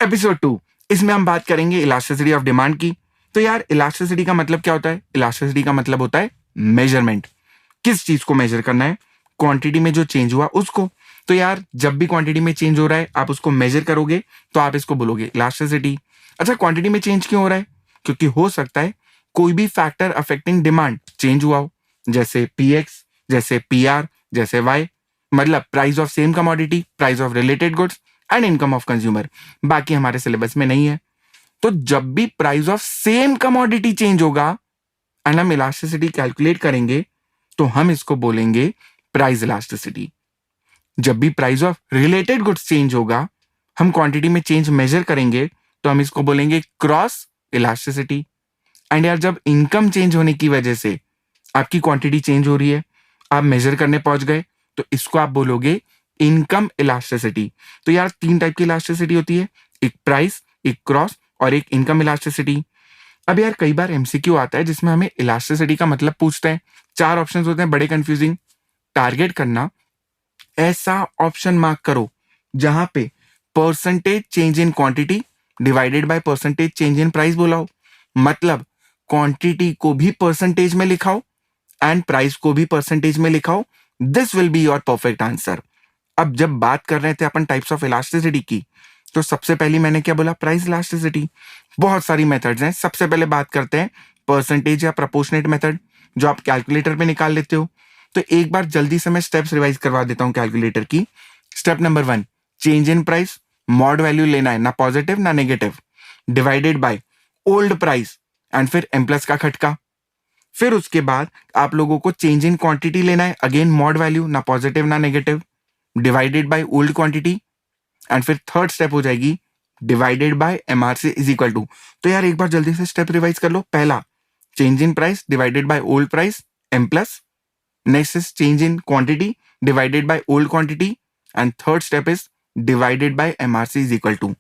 Episode 2, इसमें हम बात करेंगे इलास्टिसिटी ऑफ डिमांड की। तो यार इलास्टिसिटी का मतलब क्या होता है? इलास्टिसिटी का मतलब होता है मेजरमेंट। किस चीज को मेजर करना है? क्वांटिटी में जो चेंज हुआ उसको। तो यार जब भी क्वांटिटी में चेंज हो रहा है आप उसको मेजर करोगे तो आप इसको बोलोगे इलास्टिसिटी। अच्छा, क्वांटिटी में चेंज क्यों हो रहा है? क्योंकि हो सकता है कोई भी फैक्टर अफेक्टिंग डिमांड चेंज हुआ हो, जैसे पीएक्स, जैसे पीआर, जैसे वाई, मतलब price of same commodity, price of related goods and income of consumer. बाकी हमारे सिलेबस में नहीं है। तो जब भी price of same commodity change होगा एंड हम इलास्टिसिटी कैलकुलेट करेंगे तो हम इसको बोलेंगे प्राइस इलास्टिसिटी। जब भी price of related goods change होगा, हम क्वांटिटी में चेंज मेजर करेंगे तो हम इसको बोलेंगे क्रॉस इलास्टिसिटी। एंड यार जब इनकम चेंज होने की वजह से आपकी क्वांटिटी चेंज हो रही है, आप मेजर करने पहुंच गए, तो इसको आप बोलोगे इनकम इलास्टिसिटी। तो यार 3 टाइप की इलास्टिसिटी होती है, एक प्राइस, एक क्रॉस और एक इनकम इलास्टिसिटी। अब यार कई बार एमसीक्यू आता है जिसमें हमें इलास्टिसिटी का मतलब पूछते हैं। 4 ऑप्शंस होते हैं, बड़े कंफ्यूजिंग। टारगेट करना, ऐसा ऑप्शन मार्क करो जहां पे percentage change in quantity divided by percentage change in price बोला हो। मतलब क्वांटिटी को भी परसेंटेज में लिखाओ एंड प्राइस को भी परसेंटेज में लिखाओ। This will be your perfect answer. अब जब बात कर रहे थे अपन टाइप्स ऑफ इलास्टिसिटी की, तो सबसे पहली मैंने क्या बोला? Price elasticity. बहुत सारी मेथड्स हैं। सबसे पहले बात करते हैं परसेंटेज या प्रोपोर्शनेट मेथड, जो आप कैलकुलेटर पे निकाल लेते हो। तो एक बार जल्दी से मैं स्टेप्स रिवाइज करवा देता हूं कैलकुलेटर की। Step number 1, change in price, mod value लेना है, ना पॉजिटिव ना negative, divided by old price and फिर एम प्लस का खटका। फिर उसके बाद आप लोगों को चेंज इन क्वांटिटी लेना है, अगेन मॉड वैल्यू, ना पॉजिटिव ना negative, divided by old quantity and फिर थर्ड स्टेप हो जाएगी divided by MRC is equal to. तो यार एक बार जल्दी से स्टेप रिवाइज कर लो। पहला, change in price divided by old price, M plus. Next is change in quantity divided by old quantity and third step is divided by MRC is equal to.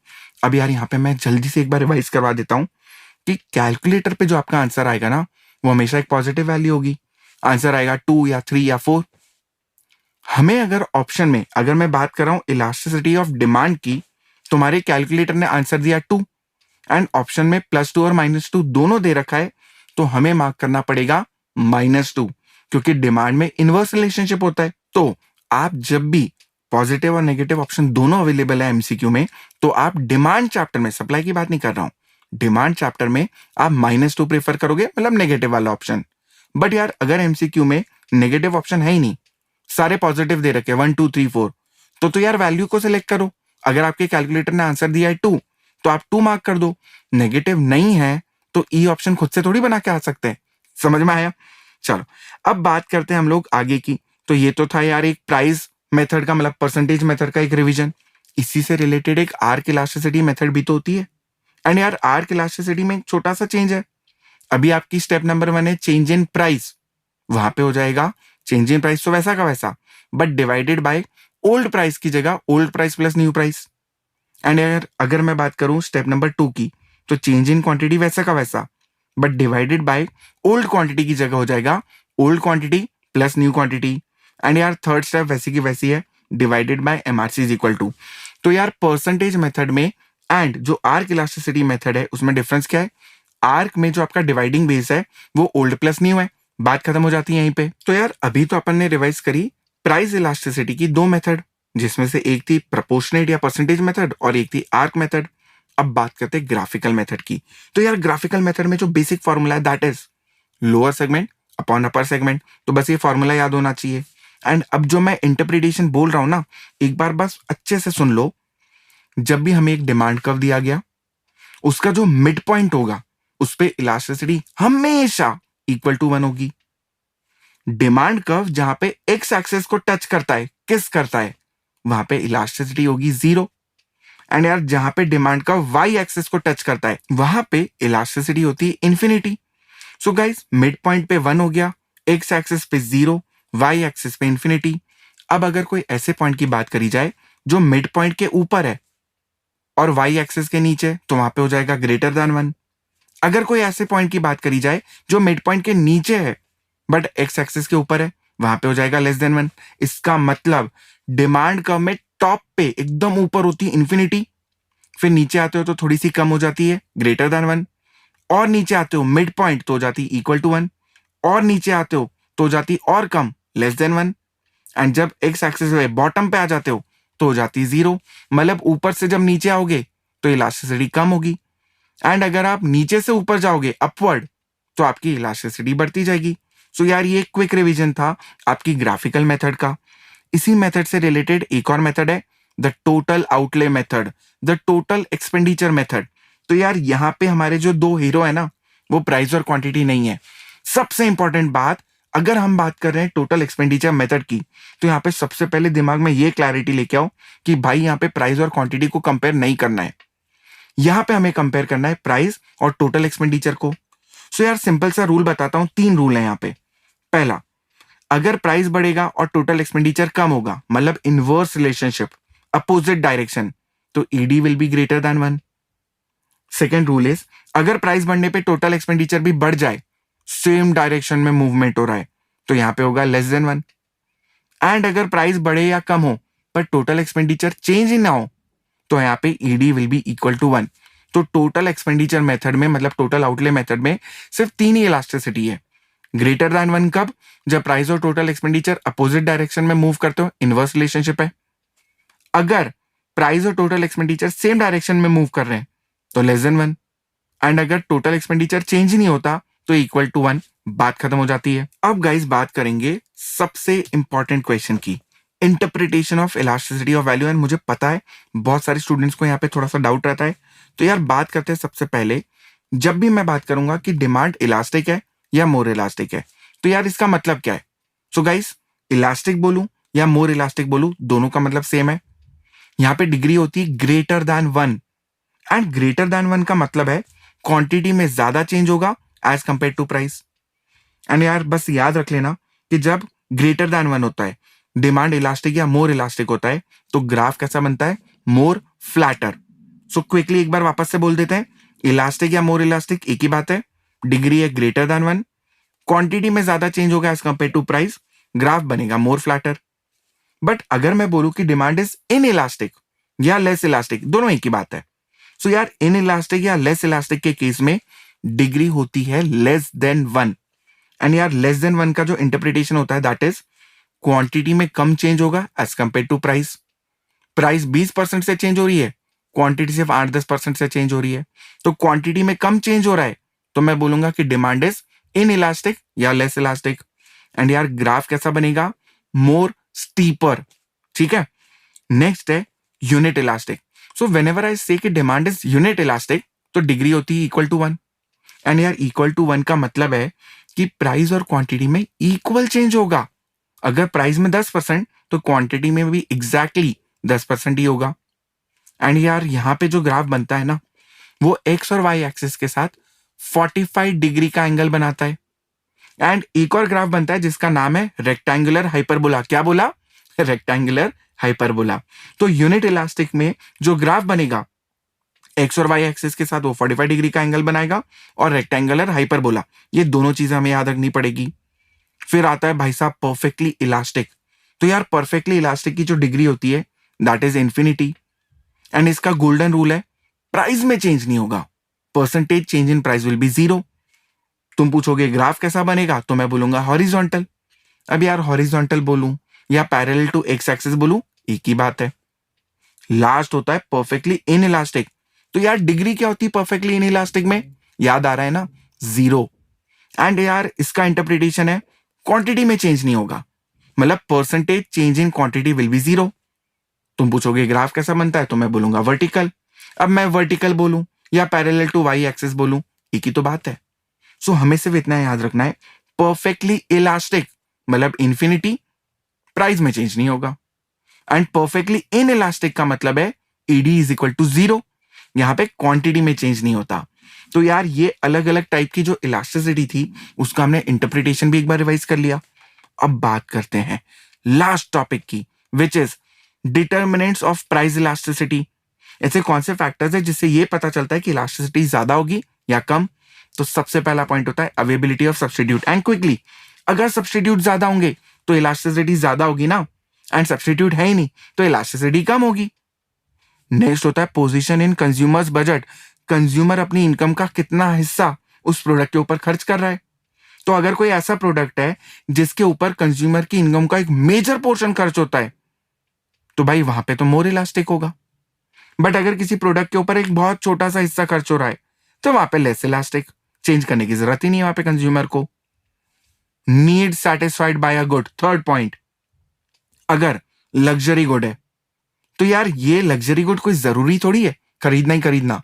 अब यार यहाँ पे मैं जल्दी से एक बार रिवाइज करवा देता हूँ कि कैलकुलेटर पे जो आपका आंसर आएगा ना, वो हमेशा एक पॉजिटिव वैल्यू होगी। आंसर आएगा 2 या 3 या 4। हमें अगर ऑप्शन में, अगर मैं बात कर रहा हूं इलास्टिसिटी ऑफ डिमांड की, तुम्हारे कैलकुलेटर ने आंसर दिया 2 एंड ऑप्शन में +2 और -2 दोनों दे रखा है, तो हमें मार्क करना पड़ेगा -2, क्योंकि डिमांड में इनवर्स रिलेशनशिप होता है। तो आप जब भी पॉजिटिव और नेगेटिव ऑप्शन दोनों अवेलेबल है एमसीक्यू में, तो आप डिमांड चैप्टर में, सप्लाई की बात नहीं कर रहा हूं, डिमांड चैप्टर में आप -2 प्रेफर करोगे, मतलब नेगेटिव वाला ऑप्शन। बट यार अगर एमसीक्यू में नेगेटिव ऑप्शन है ही नहीं, सारे पॉजिटिव दे रखे 1 2 3 4, तो यार वैल्यू को सिलेक्ट करो। अगर आपके कैलकुलेटर ने आंसर दिया है 2, तो आप 2 मार्क कर दो। नेगेटिव नहीं है तो ई ऑप्शन खुद से थोड़ी बना के आ सकते हैं। समझ में आया? चलो अब बात करते हैं हम लोग आगे की। तो ये तो था यार एक प्राइस मेथड का, मतलब परसेंटेज मेथड का एक रिवीजन। इसी से रिलेटेड एक आर्क इलास्टिसिटी मेथड भी तो होती है। एंड यार आर्क इलास्टिसिटी में एक छोटा सा चेंज है। अभी आपकी स्टेप नंबर 1 है चेंज इन प्राइस, वहां पे हो जाएगा चेंज इन प्राइस तो वैसा का वैसा, but divided by old price की जगह old price plus new price. And अगर मैं बात करूं स्टेप नंबर 2 की, तो चेंज इन क्वांटिटी वैसा का वैसा, but divided by old quantity की जगह हो जाएगा old quantity plus new quantity. And यार थर्ड स्टेप वैसी की वैसी है, divided by MRC is equal to. तो यार परसेंटेज मेथड में एंड जो आर्क इलास्टिसिटी मेथड है उसमें डिफरेंस क्या है? आर्क में जो आपका डिवाइडिंग बेस है वो ओल्ड प्लस न्यू है, बात खत्म हो जाती है यहीं पे। तो यार अभी तो अपन ने रिवाइज करी प्राइस इलास्टिसिटी की 2 मेथड, जिसमें से एक थी प्रोपोर्शनेट या परसेंटेज मेथड और एक थी आर्क मेथड। अब बात करते हैं ग्राफिकल मेथड की। तो यार ग्राफिकल मेथड में जो बेसिक फॉर्मूला है that is lower segment upon upper segment. तो बस ये फॉर्मूला याद होना चाहिए। एंड अब जो मैं इंटरप्रिटेशन बोल रहा हूं ना, एक बार बस अच्छे से सुन लो। जब भी हमें एक डिमांड कर्व दिया गया, उसका जो मिड पॉइंट होगा उस पे इलास्टिसिटी हमेशा इक्वल टू 1 होगी। डिमांड कर्व जहां पे एक्स एक्सेस को टच करता है, किस करता है, वहां पे इलास्टिसिटी होगी 0। एंड यार जहां पे डिमांड कर्व वाई एक्सेस को टच करता है, वहां पे इलास्टिसिटी होती है infinity. So guys mid point पे 1 हो गया, एक्स एक्सेस पे 0, वाई एक्सेस पे इन्फिनिटी। अब अगर कोई ऐसे पॉइंट की बात करी जाए जो मिड पॉइंट के ऊपर है और वाई एक्सेस के नीचे, तो वहां पे हो जाएगा ग्रेटर देन 1। अगर कोई ऐसे पॉइंट की बात करी जाए जो मिड पॉइंट के नीचे है बट एक्स एक्सिस के ऊपर है, वहां पे हो जाएगा लेस देन 1। इसका मतलब डिमांड कर्व में टॉप पे एकदम ऊपर होती है इन्फिनिटी, फिर नीचे आते हो तो थोड़ी सी कम हो जाती है, ग्रेटर देन 1, और नीचे आते हो मिड पॉइंट तो हो जाती इक्वल टू 1, और नीचे आते हो तो हो जाती और कम, लेस देन 1, एंड जब एक्स एक्सिस पे बॉटम पे आ जाते हो तो हो जाती 0। मतलब ऊपर से जब नीचे आओगे तो इलास्टिसिटी कम होगी, एंड अगर आप नीचे से ऊपर जाओगे अपवर्ड तो आपकी इलास्टिसिटी बढ़ती जाएगी। सो यार ये क्विक रिवीजन था आपकी ग्राफिकल मेथड का। इसी मेथड से रिलेटेड एक और मेथड है, the total outlay method, the total expenditure method. तो यार यहाँ पे हमारे जो दो हीरो है ना, वो प्राइस और क्वांटिटी नहीं है। सबसे इंपॉर्टेंट बात, अगर हम बात कर रहे हैं टोटल एक्सपेंडिचर मेथड की, तो यहाँ पे सबसे पहले दिमाग में ये क्लैरिटी लेके आओ कि भाई यहाँ पे प्राइस और क्वांटिटी को कंपेयर नहीं करना है। यहाँ पे हमें कंपेयर करना है प्राइस और टोटल एक्सपेंडिचर को। सो यार सिंपल सा रूल बताता हूं, 3 रूल है यहाँ पे। पहला, अगर प्राइस बढ़ेगा और टोटल एक्सपेंडिचर कम होगा, मतलब इनवर्स रिलेशनशिप, अपोजिट डायरेक्शन, तो ED will be greater than 1। Second rule is, अगर प्राइस बढ़ने पे टोटल एक्सपेंडिचर भी बढ़ जाए, सेम डायरेक्शन में मूवमेंट हो रहा है, तो यहाँ पे होगा लेस देन 1। एंड अगर प्राइस बढ़े या कम हो पर टोटल एक्सपेंडिचर चेंज ही ना हो, तो यहाँ पे ED will be equal to 1। तो टोटल एक्सपेंडिचर मेथड में, मतलब टोटल आउटले मेथड में सिर्फ 3 ही इलास्टिसिटी है। ग्रेटर देन 1 कब? जब प्राइस और टोटल एक्सपेंडिचर अपोजिट डायरेक्शन में मूव करते हो, इनवर्स रिलेशनशिप है। अगर प्राइस और टोटल एक्सपेंडिचर सेम डायरेक्शन में मूव कर रहे हैं तो लेस देन 1, एंड अगर टोटल एक्सपेंडिचर चेंज ही नहीं होता तो इक्वल टू 1, बात खत्म हो जाती है। अब गाइस बात करेंगे सबसे इंपॉर्टेंट क्वेश्चन की, interpretation of elasticity of value. And मुझे पता है बहुत सारे स्टूडेंट्स को यहाँ पे थोड़ा सा डाउट रहता है, तो यार बात करते हैं सबसे पहले, जब भी मैं बात करूंगा कि डिमांड इलास्टिक है या मोर इलास्टिक है, तो यार इसका मतलब क्या है। सो गाइस, इलास्टिक बोलूं या मोर इलास्टिक बोलूं, दोनों का मतलब सेम है। यहाँ पे डिग्री होती है greater than 1, and greater than 1 का मतलब है क्वांटिटी में ज्यादा चेंज होगा as compare to price. And यार बस याद रख लेना कि जब ग्रेटर देन 1 होता है, डिमांड इलास्टिक या मोर इलास्टिक होता है, तो ग्राफ कैसा बनता है? मोर फ्लैटर। सो क्विकली एक बार वापस से बोल देते हैं, इलास्टिक या मोर इलास्टिक एक ही बात है। डिग्री है ग्रेटर देन 1, क्वांटिटी में ज्यादा चेंज होगा as compare to price, graph बनेगा मोर फ्लैटर। बट अगर मैं बोलूं कि डिमांड इज इन इलास्टिक या लेस इलास्टिक, दोनों एक ही बात है। सो यार इन इलास्टिक या लेस इलास्टिक के केस में डिग्री होती है लेस देन 1। एंड यार लेस देन 1 का जो इंटरप्रिटेशन होता है, दैट इज क्वांटिटी में कम चेंज होगा as compare to price. Price 20% से चेंज हो रही है, क्वांटिटी सिर्फ 8-10% से चेंज हो रही है, तो क्वांटिटी में कम चेंज हो रहा है, तो मैं बोलूंगा कि डिमांड इज इन इलास्टिक या लेस इलास्टिक। एंड यार ग्राफ कैसा बनेगा? मोर स्टीपर। ठीक है, नेक्स्ट है unit elastic. So whenever I से कि डिमांड इज यूनिट इलास्टिक, तो डिग्री होती है इक्वल टू 1। एंड यार इक्वल टू 1 का मतलब है कि प्राइस और क्वांटिटी में इक्वल चेंज होगा। अगर प्राइस में 10% तो क्वांटिटी में भी एग्जैक्टली 10% ही होगा। एंड यार यहाँ पे जो ग्राफ बनता है ना, वो एक्स और वाई एक्सिस के साथ 45 डिग्री का एंगल बनाता है। एंड एक और ग्राफ बनता है जिसका नाम है रेक्टेंगुलर हाइपरबोला। क्या बोला? Rectangular hyperbola. तो यूनिट इलास्टिक में जो ग्राफ बनेगा, एक्स और वाई एक्सिस के साथ वो 45 डिग्री का एंगल बनाएगा, और रेक्टेंगुलर हाइपरबोला, ये दोनों चीजें हमें याद रखनी पड़ेगी। फिर आता है भाई साहब परफेक्टली इलास्टिक। तो यार परफेक्टली इलास्टिक की जो डिग्री होती है, दैट इज इंफिनिटी। एंड इसका गोल्डन रूल है, प्राइस में चेंज नहीं होगा, percentage change in price will be 0। तुम पूछोगे ग्राफ कैसा बनेगा, तो मैं बोलूंगा हॉरिजॉन्टल। अब यार हॉरिजॉन्टल बोलूं या पैरेलल टू एक्स एक्सिस बोलूं, एक ही बात है। लास्ट होता है परफेक्टली इन इलास्टिक। तो यार डिग्री क्या होती है परफेक्टली इन इलास्टिक में? याद आ रहा है ना? 0। एंड यार इसका इंटरप्रिटेशन है क्वांटिटी में चेंज नहीं होगा, मतलब percentage change in quantity will be 0। तुम पूछोगे ग्राफ कैसा बनता है, तो मैं बोलूंगा वर्टिकल। अब मैं वर्टिकल बोलूं या पैरेलल टू वाई एक्सिस बोलूं, एक ही तो बात है। सो हमें सिर्फ इतना याद रखना है, परफेक्टली इलास्टिक मतलब इंफिनिटी, प्राइस में चेंज नहीं होगा। एंड परफेक्टली इन इलास्टिक का मतलब है ईडी इज इक्वल टू 0, यहां पे क्वांटिटी में चेंज नहीं होता। तो यार ये अलग अलग टाइप की जो इलास्टिसिटी थी, उसका हमने इंटरप्रिटेशन भी एक बार रिवाइज कर लिया। अब बात करते हैं लास्ट टॉपिक की, which is determinants of price elasticity. ऐसे कौन से फैक्टर्स है जिससे ये पता चलता है कि इलास्टिसिटी ज्यादा होगी या कम। तो सबसे पहला पॉइंट होता है availability of substitute. And quickly, अगर सब्स्टिट्यूट ज्यादा होंगे तो इलास्टिसिटी ज्यादा होगी ना, एंड सब्स्टिट्यूट है ही नहीं तो इलास्टिसिटी कम होगी। नेक्स्ट होता है position in consumers budget. Consumer अपनी इनकम का कितना हिस्सा उस प्रोडक्ट के ऊपर खर्च कर रहा है। तो अगर कोई ऐसा प्रोडक्ट है जिसके ऊपर कंज्यूमर की इनकम का एक मेजर पोर्शन खर्च होता है, तो भाई वहां पे तो मोर इलास्टिक होगा। बट अगर किसी प्रोडक्ट के ऊपर एक बहुत छोटा सा हिस्सा खर्च हो रहा है, तो वहां पे लेस इलास्टिक। चेंज करने की जरूरत ही नहीं है वहां पे कंज्यूमर को। Need satisfied by a good. Third point, अगर लग्जरी गुड है, तो यार ये लग्जरी गुड कोई जरूरी थोड़ी है खरीदना ही खरीदना।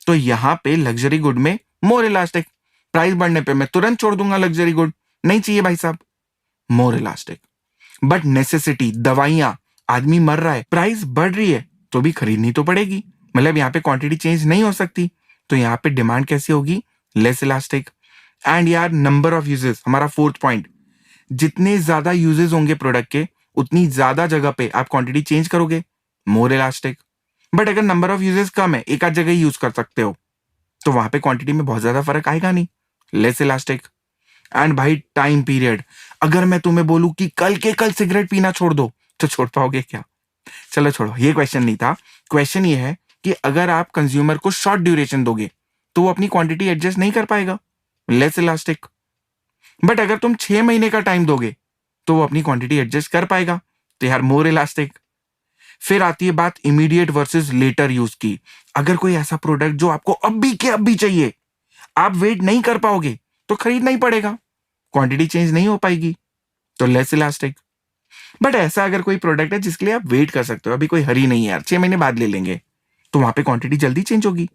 तो यहां पे लग्जरी गुड में मोर इलास्टिक। प्राइस बढ़ने पे मैं तुरंत छोड़ दूंगा लग्जरी गुड, नहीं चाहिए भाई साहब, मोर इलास्टिक। बट नेसेसिटी, दवाइयां, आदमी मर रहा है, प्राइस बढ़ रही है तो भी खरीदनी तो पड़ेगी। मतलब यहाँ पे क्वांटिटी चेंज नहीं हो सकती, तो यहाँ पे डिमांड कैसी होगी, लेस इलास्टिक। एंड यार नंबर ऑफ यूजेस, हमारा फोर्थ पॉइंट, जितने ज्यादा यूजेस होंगे प्रोडक्ट के उतनी ज्यादा जगह पे आप क्वांटिटी चेंज करोगे, मोर इलास्टिक। बट अगर नंबर ऑफ यूजेस कम है, एक आध जगह ही यूज कर सकते हो, तो वहां पे क्वांटिटी में बहुत ज्यादा फर्क आएगा नहीं, लेस इलास्टिक। एंड भाई टाइम पीरियड, अगर मैं तुम्हें बोलूं कि कल के कल सिगरेट पीना छोड़ दो, तो छोड़ पाओगे क्या? चलो छोड़ो, ये क्वेश्चन नहीं था। क्वेश्चन ये है कि अगर आप कंज्यूमर को शॉर्ट ड्यूरेशन दोगे तो वो अपनी क्वांटिटी एडजस्ट नहीं कर पाएगा, लेस इलास्टिक। बट अगर तुम 6 महीने का टाइम दोगे तो वो अपनी क्वांटिटी एडजस्ट कर पाएगा, तो यार मोर इलास्टिक। फिर आती है बात इमीडिएट वर्सेस लेटर यूज की। अगर कोई ऐसा प्रोडक्ट जो आपको अभी के अभी चाहिए, आप वेट नहीं कर पाओगे, तो खरीदना ही पड़ेगा, क्वांटिटी चेंज नहीं हो पाएगी, तो लेस इलास्टिक। बट ऐसा अगर कोई प्रोडक्ट है जिसके लिए आप वेट कर सकते हो, अभी कोई हरी नहीं है यार, 6 महीने बाद ले लेंगे, तो वहां पे क्वांटिटी जल्दी चेंज होगी,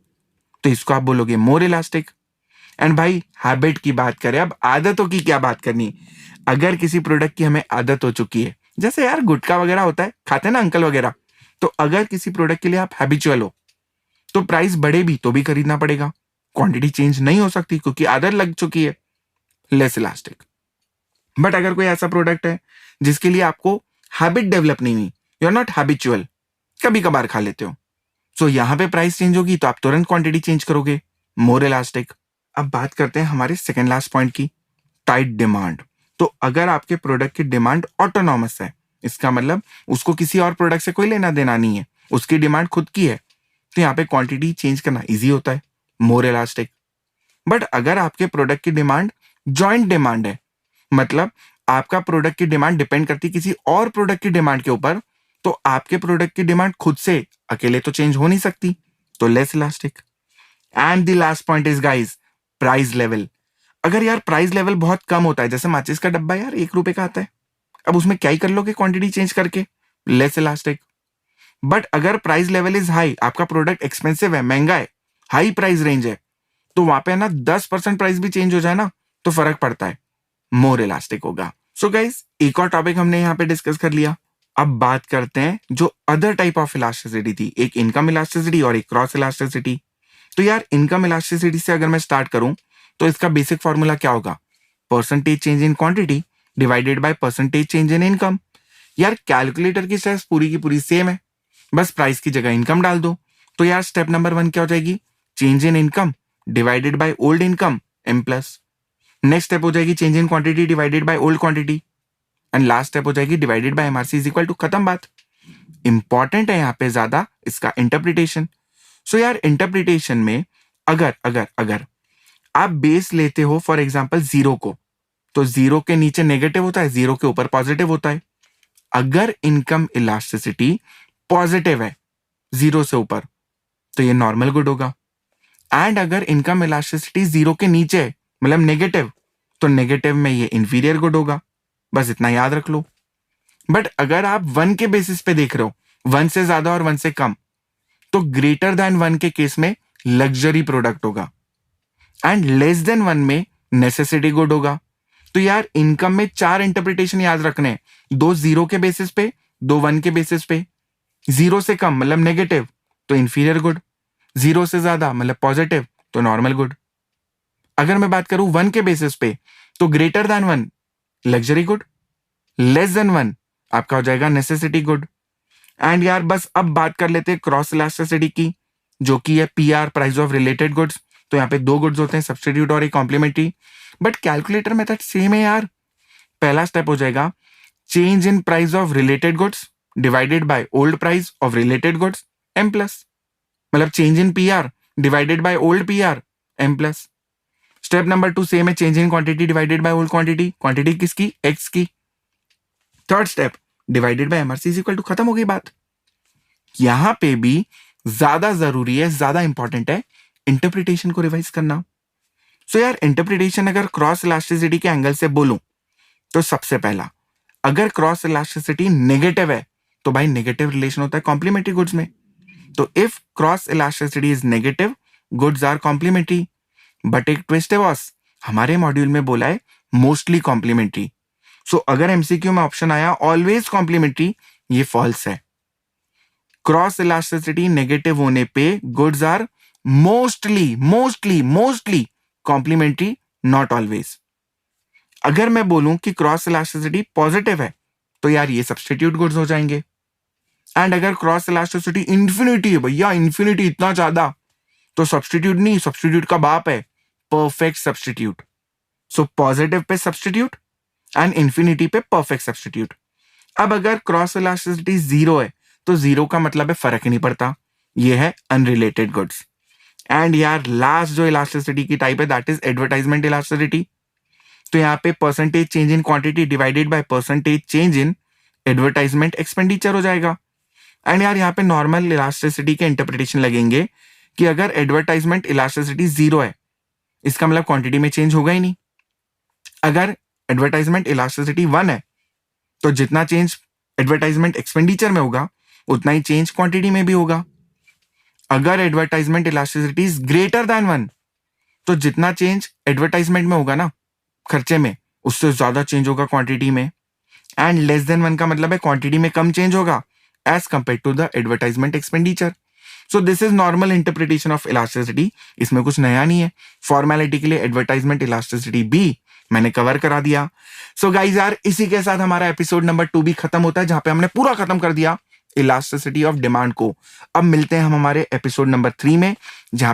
तो इसको आप बोलोगे मोर इलास्टिक। एंड भाई हैबिट की बात करें, अब आदतों की क्या बात करनी। अगर किसी प्रोडक्ट की हमें आदत हो चुकी है, जैसे यार गुटखा वगैरह होता है, खाते हैं ना अंकल वगैरह, तो अगर किसी प्रोडक्ट के लिए आप हैबिचुअल हो, तो प्राइस बढ़े भी तो भी खरीदना पड़ेगा, क्वांटिटी चेंज नहीं हो सकती क्योंकि आदत लग चुकी है, लेस इलास्टिक। बट अगर कोई ऐसा प्रोडक्ट है जिसके लिए आपको हैबिट डेवलप नहीं हुई, यू आर नॉट हैबिचुअल, कभी कभार खा लेते हो, सो यहां पे प्राइस चेंज होगी तो आप तुरंत क्वांटिटी चेंज करोगे, मोर इलास्टिक। अब बात करते हैं हमारे सेकेंड लास्ट पॉइंट की, टाइट डिमांड। तो अगर आपके प्रोडक्ट की डिमांड ऑटोनॉमस है, इसका मतलब उसको किसी और प्रोडक्ट से कोई लेना देना नहीं है, उसकी डिमांड खुद की है, तो यहाँ पे क्वांटिटी चेंज करना इजी होता है, मोर इलास्टिक। बट अगर आपके प्रोडक्ट की डिमांड जॉइंट डिमांड है, मतलब आपका प्रोडक्ट की डिमांड डिपेंड करती है किसी और प्रोडक्ट की डिमांड के ऊपर, तो आपके प्रोडक्ट की डिमांड खुद से अकेले तो चेंज हो नहीं सकती, तो less elastic. And the last point is guys, price level. अगर यार प्राइस लेवल बहुत कम होता है, जैसे माचिस का डब्बा यार 1 रुपए का आता है, अब उसमें क्या ही कर लोगे क्वांटिटी चेंज करके, लेस इलास्टिक। बट अगर प्राइस लेवल इज हाई, आपका प्रोडक्ट एक्सपेंसिव है, महंगा है, हाई प्राइस रेंज है, तो वहां पे ना 10% प्राइस भी चेंज हो जाए ना तो फर्क पड़ता है, मोर इलास्टिक होगा। सो गाइस एक और टॉपिक हमने यहाँ पे डिस्कस कर लिया। अब बात करते हैं जो अदर टाइप ऑफ इलास्टिसिटी थी, एक इनकम इलास्टिसिटी और एक क्रॉस इलास्टिसिटी। तो यार इनकम इलास्टिसिटी से अगर मैं स्टार्ट करूं तो इसका बेसिक फॉर्मूला क्या होगा, percentage change in quantity divided by percentage change in income. यार कैलकुलेटर की स्टेप्स पूरी की पूरी सेम है, बस प्राइस की जगह इनकम डाल दो। तो यार स्टेप नंबर 1 क्या हो जाएगी, change in income divided by old income M plus. Next step हो जाएगी change in quantity divided by old quantity, and last step हो जाएगी divided by MRC is equal to, खत्म बात। इंपॉर्टेंट है यहाँ पे ज्यादा इसका इंटरप्रिटेशन। सो यार इंटरप्रिटेशन में अगर अगर अगर आप बेस लेते हो फॉर एग्जांपल 0 को, तो 0 के नीचे नेगेटिव होता है, 0 के ऊपर पॉजिटिव होता है। अगर इनकम इलास्टिसिटी पॉजिटिव है 0 से ऊपर, तो ये नॉर्मल गुड होगा। एंड अगर इनकम इलास्टिसिटी 0 के नीचे है, मतलब नेगेटिव, तो नेगेटिव में ये इंफीरियर गुड होगा, बस इतना याद रख लो। बट अगर आप 1 के बेसिस पे देख रहे हो, 1 से ज्यादा और 1 से कम, तो ग्रेटर देन 1 के केस में लग्जरी प्रोडक्ट होगा, एंड लेस देन 1 में नेसेसिटी गुड होगा। तो यार इनकम में 4 इंटरप्रिटेशन याद रखने हैं, 2 0 के बेसिस पे, 2 1 के बेसिस पे। 0 से कम मतलब नेगेटिव, तो इंफीरियर गुड, 0 से ज्यादा मतलब पॉजिटिव, तो नॉर्मल गुड। अगर मैं बात करूं 1 के बेसिस पे, तो greater than 1 luxury good, less than 1 आपका हो जाएगा नेसेसिटी गुड। एंड यार बस अब बात कर लेते हैं क्रॉस इलास्टिसिटी की, जो कि है PR, price of related goods. तो यहाँ पे 2 गुड्स होते हैं, सब्स्टिट्यूट और एक complementary, but calculator method same है यार। पहला स्टेप हो जाएगा change in price of related goods divided by old price of related goods, M plus, मतलब change in P R divided by old P R M plus. Step number 2 same है, change in quantity divided by old quantity, quantity किसकी, X की। Third step divided by MRC is equal to, खत्म हो गई बात। यहां पे भी ज्यादा जरूरी है, ज्यादा इंपॉर्टेंट है इंटरप्रिटेशन को रिवाइज करना। सो यार इंटरप्रिटेशन अगर क्रॉस इलास्टिसिटी के एंगल से बोलूं तो सबसे पहला, अगर क्रॉस इलास्टिसिटी नेगेटिव है तो भाई नेगेटिव रिलेशन होता है कॉम्प्लीमेंट्री गुड्स में। तो if cross elasticity is negative, goods are complementary. But एक ट्विस्ट है बॉस, हमारे मॉड्यूल में बोला है मोस्टली कॉम्प्लीमेंट्री। सो अगर एमसीक्यू में ऑप्शन आया ऑलवेज कॉम्प्लीमेंट्री, ये फॉल्स है। क्रॉस इलास्टिसिटी नेगेटिव होने पे goods are mostly complementary, not always. अगर मैं बोलूं कि क्रॉस इलास्टिसिटी पॉजिटिव है तो यार ये सब्स्टिट्यूट गुड्स हो जाएंगे। एंड अगर क्रॉस इलास्टिसिटी इंफिनिटी है, भैया इंफिनिटी इतना ज्यादा, तो सब्स्टिट्यूट नहीं, सब्स्टिट्यूट का बाप है perfect substitute. So positive pay substitute and infinity पे परफेक्ट सब्स्टिट्यूट। अब अगर क्रॉस इलास्टिसिटी 0 है तो 0 का मतलब है फर्क ही नहीं पड़ता, ये है अनरिलेटेड गुड्स। एंड यार लास्ट जो इलास्टिसिटी की टाइप है दैट इज एडवर्टाइजमेंट इलास्टिसिटी। तो यहाँ पे percentage change in quantity divided by percentage change in advertisement expenditure हो जाएगा। एंड यार यहाँ पे नॉर्मल इलास्टिसिटी के इंटरप्रिटेशन लगेंगे कि अगर एडवर्टाइजमेंट इलास्टिसिटी 0 है, इसका मतलब क्वांटिटी में चेंज होगा ही नहीं। अगर एडवर्टाइजमेंट इलास्टिसिटी 1 है तो जितना चेंज एडवर्टाइजमेंट एक्सपेंडिचर में होगा उतना ही चेंज क्वांटिटी में भी होगा। अगर advertisement elasticity is greater than 1 तो जितना चेंज एडवर्टाइजमेंट में होगा ना खर्चे में, उससे ज्यादा चेंज होगा क्वांटिटी में। एंड लेस देन 1 का मतलब है क्वांटिटी में कम चेंज होगा as compare to the advertisement expenditure. So this is normal interpretation of elasticity, इसमें कुछ नया नहीं है। फॉर्मेलिटी के लिए एडवर्टाइजमेंट इलास्टिसिटी भी मैंने कवर करा दिया। सो गाइज यार इसी के साथ हमारा एपिसोड नंबर 2 भी खत्म होता है, जहां पे हमने पूरा खत्म कर दिया इलास्टिसिटी ऑफ डिमांड को। अब मिलते हैं हम हमारे एपिसोड नंबर 3 में, जहां पे